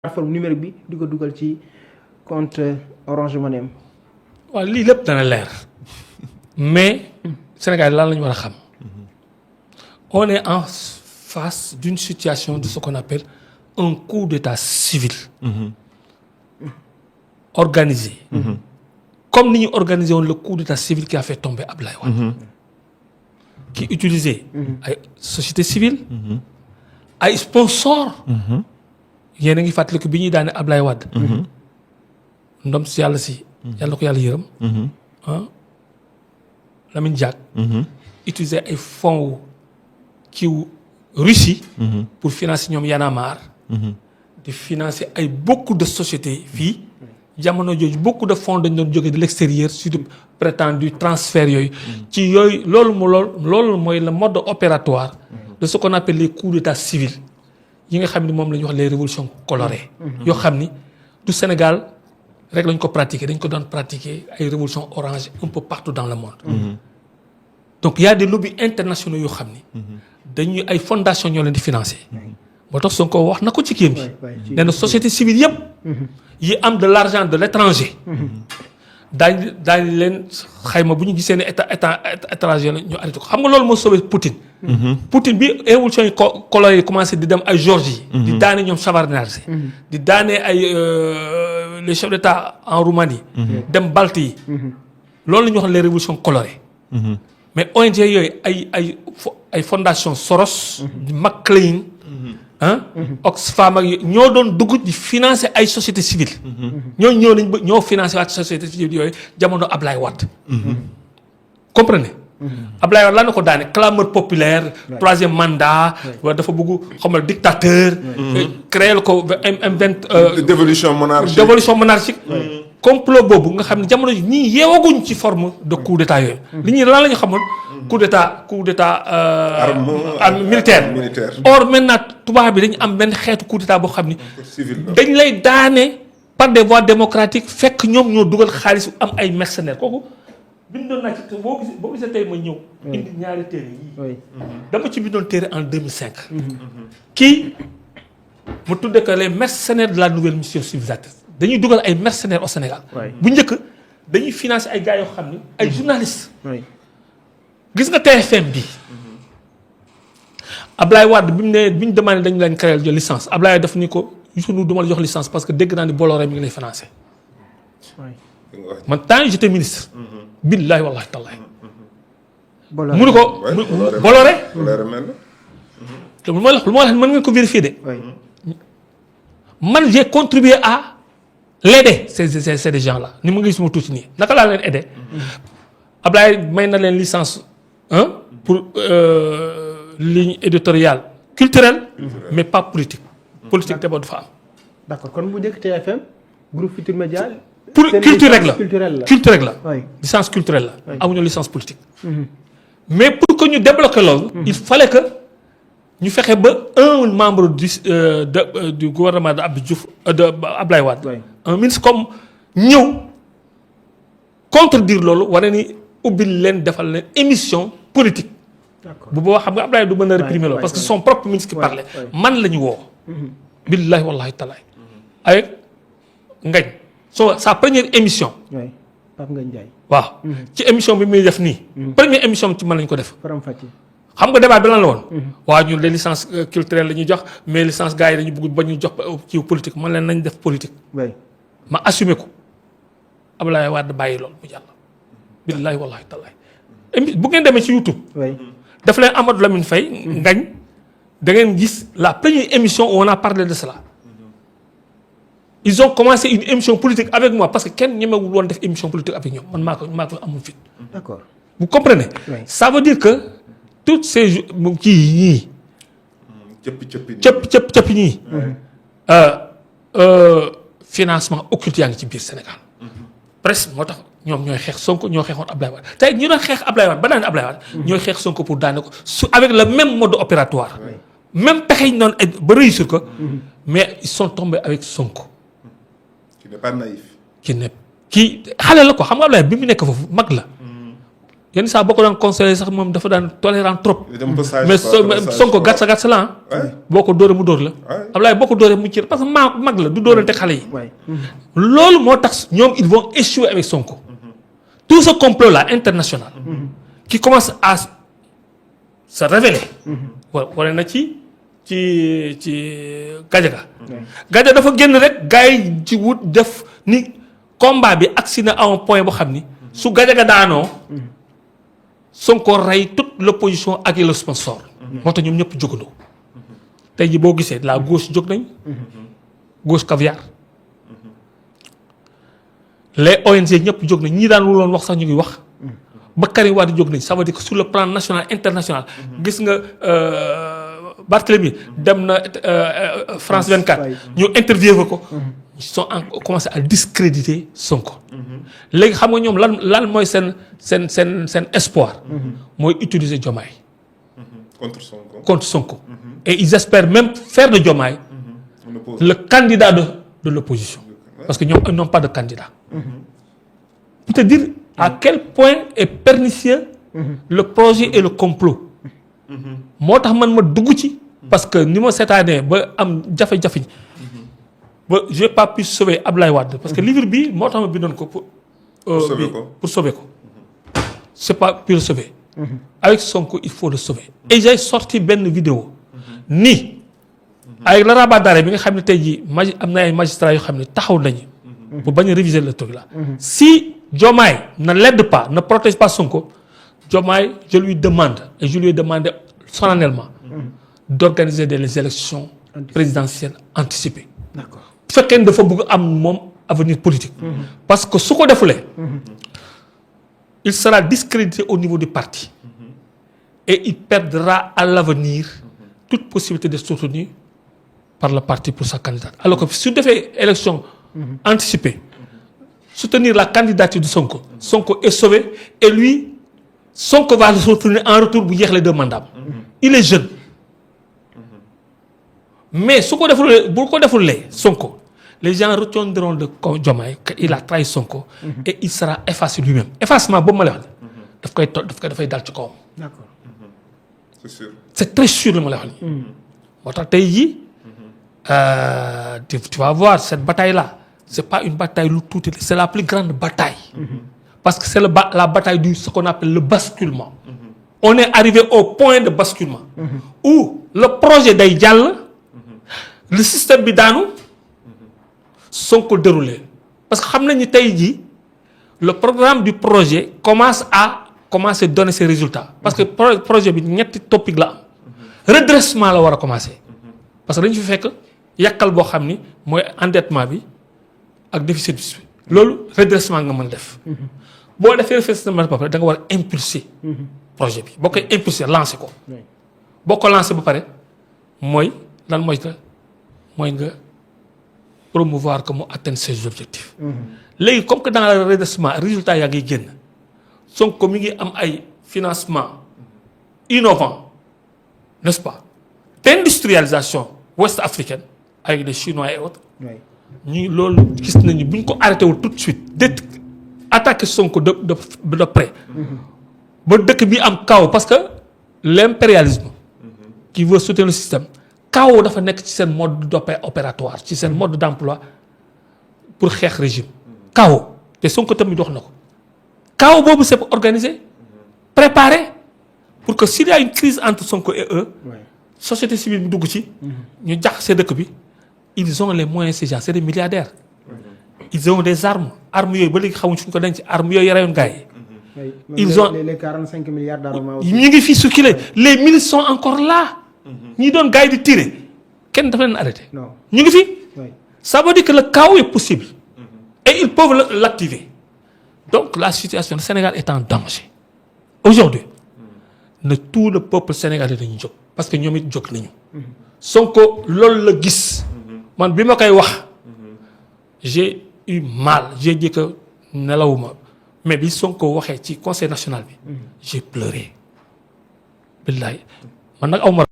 plateforme numérique bi di ko dugal ci compte Orange Money am. waaw lii lépp dana leer mais Sénégal lan la ñu war a xam on est en face d'une situation de ce qu'on appelle un coup d'état civil organisé comme ni ñu organisé woon le coup d'état civil qui a fait tomber Ablaye Wade qui utilisait ay société civile ay sponsors yéen a ngi fàttaliku bi ñuy daane Ablaye Wade ndom si yàlla si yàlla ko yàlla yërëm Lamine Diack utiliser ay fonds kiiw Russie pour financer ñoom Y'en a marre di financer ay beaucoup de sociétés fii jamono jooju beaucoup de fonds dañ doon jógee de l'extérieur sur de prétendu transfert yooyu ci yooyu loolu mooy le mode opératoire de ce qu'on appelle les coups d'état civils yi nga xam ni moom la ñuy wax les révolutions colorées yoo xam ni du Sénégal rek lañ ko pratiquer dañ ko doon pratiquer ay révolutions orange un peu partout dans le monde donc il y a des lobbies internationaux yoo xam ni dañuy ay fondations ñoo leen di financer moo tax Sonko wax na ko ci kii bi nee na société civile yëpp yi am de l'argent de l'étranger daañu leen xayma bu ñu gisee ne état étranger la ñu arrêté ko xam nga loolu moo sauvé Poutine Poutine bi révolution yi coloré yi commencé di dem ay Géorgie di daane ñoom Shevardnadze di daane ay les chefs d'État en Roumanie dem Baltes yi loolu la ñuy wax les révolutions colorées mais ONG yooyu ay fondation Soros McLean Oxfam ak ñoo doon dugg di financer ay société civile ñoo financer waat société civile yooyu jamono Ablaye Wade comprenez Ablaye Wade lan na ko daane clameur populaire troisième mandat wala dafa bëgg xamal dictateur créer ko M20 dévolution monarchique complot boobu nga xam ne jamono ji ñii yeewaguñ ci forme de coup d'état yooyu li ñuy lan la ñu xamoon coup d'état militaire or maintenant tubaab bi dañu am benn xeetu coup d'état boo xam ni dañ lay daane par des voies démocratiques fekk ñoom ñoo dugal xaalis am ay mercenaires kooku bindoon naa ci boo gisee tey ma ñëw indi ñaari téere yii dama ci bindoon téere en 2005 kii mu tudde que les mercenaires de la nouvelle mission civilisatrice dañuy dugal ay mercenaires au Sénégal bu njëkk dañuy financer ay gars yoo xam ni ay journalistes gis nga TFM bi Ablaye Wade bi ñu demandé dañu leen créer jox licence Ablaye daf ni ko Youssou duma la jox licence parce que dégg naa ni Bolloré mi ngi lay financer man temps j'étais ministre billahi wallahi tallahi mu ni ko Bolloré lu ma wax mën ngeen ko vérifier de man j'ai contribué à l'aider c'est des gens là ni ma ngi suma tuuti nii naka laa leen aider Ablaye may na leen licence pour ligne éditoriale culturelle mais pas politique te boo du fa am d'accord kon bu njëkk TFM groupe Futurs Médias pour culture rek la oui licence culturelle la amuñu licence politique mais pour que ñu débloquer loolu il fallait que ñu fexe ba un membre du gouvernement de Abdou Diouf de Ablaye Wade un ministre comme ñëw contredire loolu wane ni ubbil leen defal leen émission politique bu boobaa xam nga Ablaye du mën a réprimer loolu parce que son propre ministre qui parlait man la ñu woo billahi wallahi talaay avec Ngagne sa première émission Pape Ngagne Ndiaye waaw ci émission bi muy def nii première émission ci man lañu ko def xam nga débat bi lan la woon waaw ñun les licences culturelles la ñuy jox mais licence gars yi dañu bëgg ba ñu jox ci politique man leen nañ def politique ma assumé ko Ablaye Wade bàyyi loolu mu jàll billahi wallahi tallaay bu ngeen demee ci YouTube daf leen Amadou Lamine Faye Ngagne da ngeen gis la première émission où on a parlé de cela ils ont commencé une émission politique avec moi parce que kenn ñemewul woon def émission politique avec ñoom man maa ko amul fit d'accord vous comprenez ça veut dire que toutes ces kii ñii cëpp ñii financement occulte yaa ngi ci biir Sénégal presque moo tax ñoom ñooy xeex Sonko ñoo xeexoon Ablaye Wade tey ñi doon xeex Ablaye Wade ba daane Ablaye Wade ñooy xeex Sonko pour daane ko avec le même mode opératoire même pexe yi ñu doon ba réussir ko mais ils sont tombés avec Sonko qui n'est pas naïf kii xale la ko xam nga Ablaye bi mu nekk foofu mag la yenn saa boo ko daan conseiller sax moom dafa daan tolérant trop. mais Sonko gàtt sa la boo ko dóoree mu dóor la. Ablaye boo ko dóoree mu ci parce que mag la du dóorante xale yi. loolu moo tax ñoom ils vont échouer avec Sonko. tout ce complot là international. qui commence à se révéler. wane na ci Gadiaga. Gadiaga dafa génn rek gars yi ci wut def ni combat bi agsi na à un point boo xam ni su Gadiaga daanoo. Sonko rey toute l'opposition ak le sponsor. moo tax ñoom ñëpp jógandoo. tey ji boo gisee la gauche jóg nañ. gauche caviar. les ONG ñëpp jóg nañ ñii daan wuloon wax sax ñu ngi wax. ba Karim Wade jóg nañ ça veut dire que sur le plan national international. gis nga Barthélemy dem na France 24. ñu interviewé ko. ils sont commencé à discréditer Sonko. léegi xam nga ñoom lan mooy seen espoir. mooy utiliser Diomaye. contre Sonko. et ils espèrent même faire de Diomaye le candidat de l'opposition. parce que ñoom ils n'ont pas de candidat. pour te dire à quel point est pernicieux le projet et le complot. moo tax man ma dugg ci. parce que ni ma seetaanee ba am jafe-jafe. ba j'ai pas pu sauver Ablaye Wade parce que livre bi moo tax ma bindoon ko pour sauver ko. c'est pas pour le sauver. avec Sonko il faut le sauver. et j'ai sorti benn vidéo ni avec le rabat d'arrêt bi nga xam ne tey jii am na ay magistrats yoo xam ne taxaw nañu. pour bañ a réviser le truc là. si Diomaye ne l'aide pas ne protège pas Sonko Diomaye je lui demande et je lui ai demandé solennellement d'organiser des élections présidentielles anticipées. D'accord. bu fekkee ne dafa bëgg am moom avenir politique. parce que su ko defulee. il sera discrédité au niveau du parti. et il perdra à l'avenir toute possibilité de soutenir par le parti pour sa candidature. alors que su defee élection anticipée soutenir la candidature de Sonko. Sonko est sauvé et lui Sonko va le soutenir en retour bu jeex les 2 mandats. il est jeune. mais su ko defulee bu ko defulee Sonko les gens retiendront de Diomaye qu'il a trahi Sonko. et il sera effacé lui-même effacement boobu ma lay wax dafay dal ci kawam. D'accord. c'est sûr. c'est très sûr li ma lay wax nii. moo tax tey jii tu vas voir cette bataille là c'est pas une bataille lu tuuti c'est la plus grande bataille. parce que c'est la bataille du ce qu'on appelle le basculement. on est arrivé au point de basculement. où le projet day jàll. le système bi daanu. Sonko déroulé parce que xam nañu tey jii le programme du projet commence à donner ses résultats parce que projet bi ñetti topic la am. redressement la war a commencer. parce que dañu fi fekk yàkkal boo xam ni mooy endettement bi ak déficit bi loolu redressement nga mën def. boo defee redressement ba pare da nga war a impulser. projet bi boo koy impulser lancer ko. boo ko lancer ba pare mooy lan mooy nga promouvoir que mu atteindre ses objectifs. léegi comme que dans le redressement résultat yaa ngi génn Sonko mi ngi am ay financement innovant n'est-ce pas d'industrialisation ouest africaine avec les Chinois et autres. ñu loolu gis nañu bu ñu ko arrêté wul tout de suite attaquer Sonko de près. ba dëkk bi am chaos parce que l'impérialisme qui veut soutenir le système chaos dafa nekk ci seen mode opératoire ci seen mode d'emploi pour xeex régime chaos te Sonko tamit dox na ko chaos boobu c'est organisé préparé pour que s'il y a une crise entre Sonko et eux société civile bi dugg ci ñu jaxase dëkk bi ils ont les moyens ces gens c'est des milliardaires ils ont des armes yooyu ba léegi xamuñ fu ñu ko denc armes yooyu rayoon gars yi. ils ont les 45 milliards d'armes aussi. ñu ngi fii circulé les milices sont encore là. ñi doon gars yi di tirer kenn dafa leen arrêté. non ñu ngi fi. ça veut dire que le chaos est possible. et ils peuvent l'activer. donc la situation du Sénégal est en danger. aujourd'hui ne tout le peuple sénégalais dañu jóg parce que ñoom it jóg nañu. Sonko loolu la gis. man bi ma koy wax. j'ai eu mal j'ai dit que nelawuma mais bi Sonko waxee ci conseil national bi. j'ai pleuré. billahi man nag aw ma